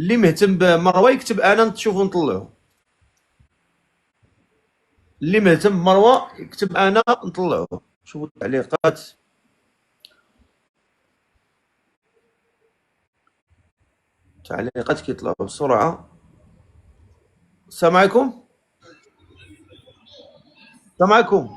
اللي مهتم بمروه يكتب انا تشوفوا نطلعوا. اللي مهتم بمروه يكتب انا نطلعوا. شوفوا التعليقات. كيطلعوا بسرعه. السلام عليكم. السلام عليكم.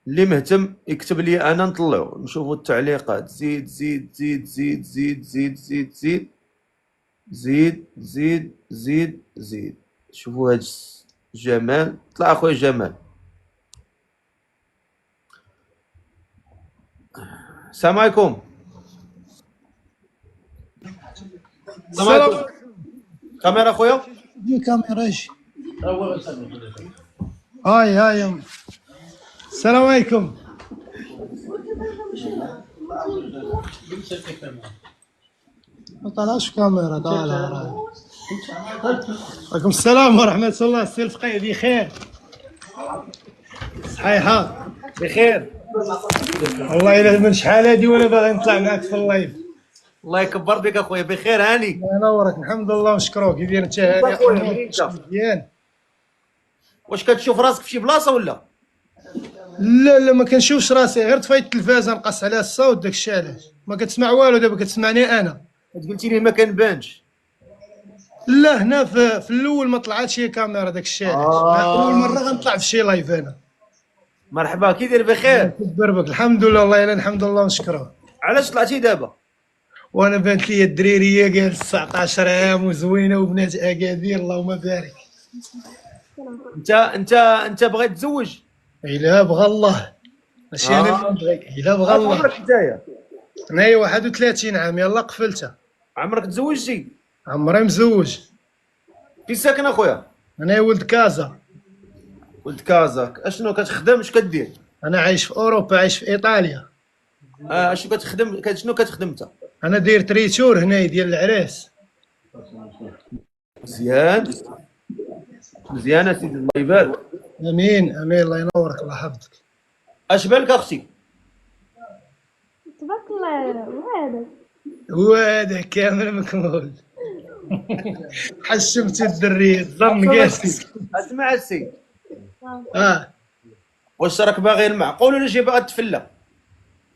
اللي مهتم يكتب لي انا نطلعوا. نشوفوا التعليقات. زيد زيد زيد زيد زيد زيد زيد زيد زيد زيد زيد زيد. شوفوا هاد جمال. طلع اخويا جمال. السلام عليكم. السلام عليكم. كاميرا اخويا. دي كاميرا ايش؟ هاي السلام عليكم. ما طلعش كاميرا. طالع. عليكم السلام ورحمة الله. السي الفقيه بخير؟ صحيحة بخير. والله إلا من شحال هادي وانا باغي نطلع معاك في اللايف. الله يكبر بك اخويا. بخير هاني. الله ينورك. الحمد لله ونشكروك. كي داير انت هاني؟ اخويا منين انت؟ مزيان. واش كتشوف راسك في شي بلاصه ولا؟ لا ما كنشوفش راسي، غير طفيت التلفازه نقص عليها الصوت داكشي علاش. ما كتسمع والو دابا كتسمعني انا. قلتي لي ما كنبانش. لا هنا في الاول ما طلعتش هي كاميرا داكشي علاش. اول مره غنطلع في شي لايف انا. مرحبا. كي داير؟ بخير. كبر بك. الحمد لله. الله يلا الحمد لله ونشكروه. علاش طلعتي دابا؟ وانا بانت لي الدريريه قال 19 عام وزوينه وبنات اكادير اللهم بارك. انت بغيت تزوج؟ الا بغى الله. ماشي انا اللي نبغي. الا بغى الله. عمرك نتايا؟ انايا 31 عام. يلا قفلتها. عمرك تزوجتي؟ عمري مزوج. فين ساكن اخويا؟ انايا ولد كازا. ولد كازا. اشنو كتخدم؟ اش كدير؟ انا عايش في اوروبا. عايش في ايطاليا. اشنو كتخدم؟ شنو كتخدم انت؟ انا داير تريتور هنايا ديال العراس. مزيان. مزيان اسيدي. الله يبارك. امين الله ينورك. الله يحفظك. اش بالك اختي؟ تبارك الله. وهذا هو هذا كامل مكمول. حشمت الدريه الظن قاسي. اسمع السيد. واش راك باغي المعقول ولا جاي باغي تفلى؟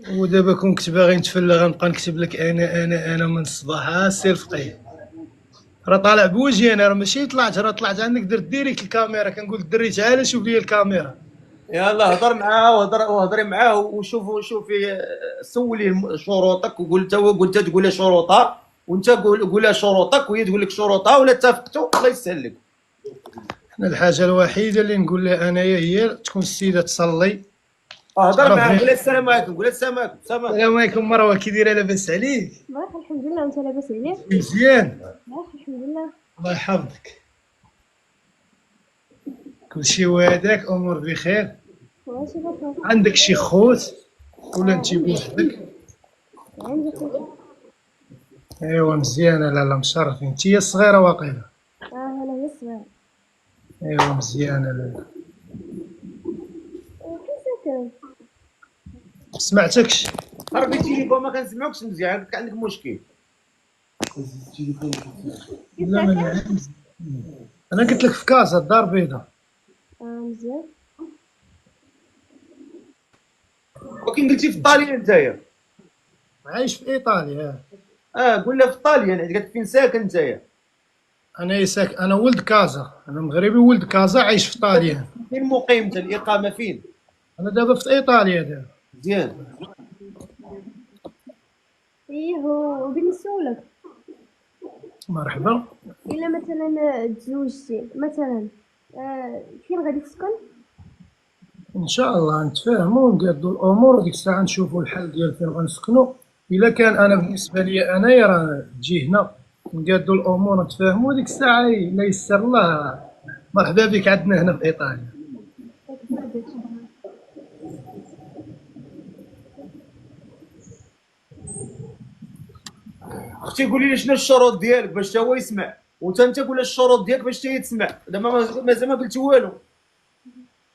ودابا كون كنت باغي نتفلى غنبقى نكتب لك انا من الصباح. السي الفقيه راه طالع بوجهي انا. راه ماشي طلعت. راه طلعت عندك درت ديريكت الكاميرا. كنقول الدري تعال شوف لي الكاميرا. يلا هضر معاه وهضري معاه وشوفي سولي شروطك. وقلت تقول لها شروطها وانت قول لها شروطك وهي تقول لك شروطها ولا اتفقتوا الله يسهل لك. انا الحاجه الوحيده اللي نقول لها انايا هي تكون السيده تصلي. هضر معاه. قول لها السلام عليكم. قول لها السلام عليكم. السلام عليكم مروه. كي دايره؟ لاباس عليك؟ بخير الحمد لله. وانت لاباس عليك؟ مزيان. بخير الحمد لله. الله يحفظك. كلشي وهداك امور بخير؟ ماشي بخير. عندك شي خوت ولا انت بوحدك؟ عندي خوت. ايوا مزيانه. لا مشرفين. انت هي الصغيره واقيلا؟ انا هي الصغير. ايوا مزيانه. لا فين ساكن؟ سمعتكش. قربي التليفون ما كنسمعوكش مزيان. عندك مشكل. لا انا قلت لك في كازا الدار البيضاء. مزيان. ولكن قلتي في ايطاليا نتايا. عايش في ايطاليا. قول لها في ايطاليا. قالت فين ساكن نتايا؟ انا ولد كازا. انا مغربي ولد كازا عايش في ايطاليا. فين مقيمتك؟ الاقامه فين؟ انا دابا في ايطاليا دابا. مزيان. ايه وبغيت نسولك مرحبا. الا مثلا تزوجتي مثلا فين غادي تسكن؟ ان شاء الله نتفاهموا ونقادوا الامور وديك الساعه نشوفوا الحل ديال فين غنسكنوا. الا كان انا بالنسبه لي انايا راه تجي هنا نقادوا الامور ونتفاهموا وديك الساعه الا يسر الله مرحبا بك عندنا هنا في ايطاليا. اختي قولي لي شنو الشروط ديالك باش هو يسمع، وانت قول الشروط ديالك باش هي تسمع. دابا مازال ما قلتي والو.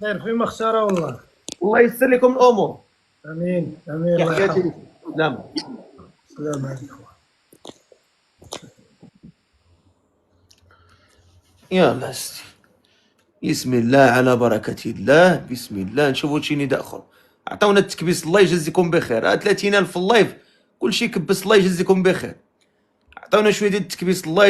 خير فيما اختار والله. الله ييسر لكم الامور. امين امين. الله تحياتي يحفظك. لكم. سلام. السلام عليكم. يلا سيدي، بسم الله على بركة الله. بسم الله. نشوفوا شي نداء اخر. عطاونا التكبيس، الله يجزيكم بخير. 30,000 في اللايف، كلشي كبس، الله يجزيكم بخير. عطاونا شويه ديال التكبيس، الله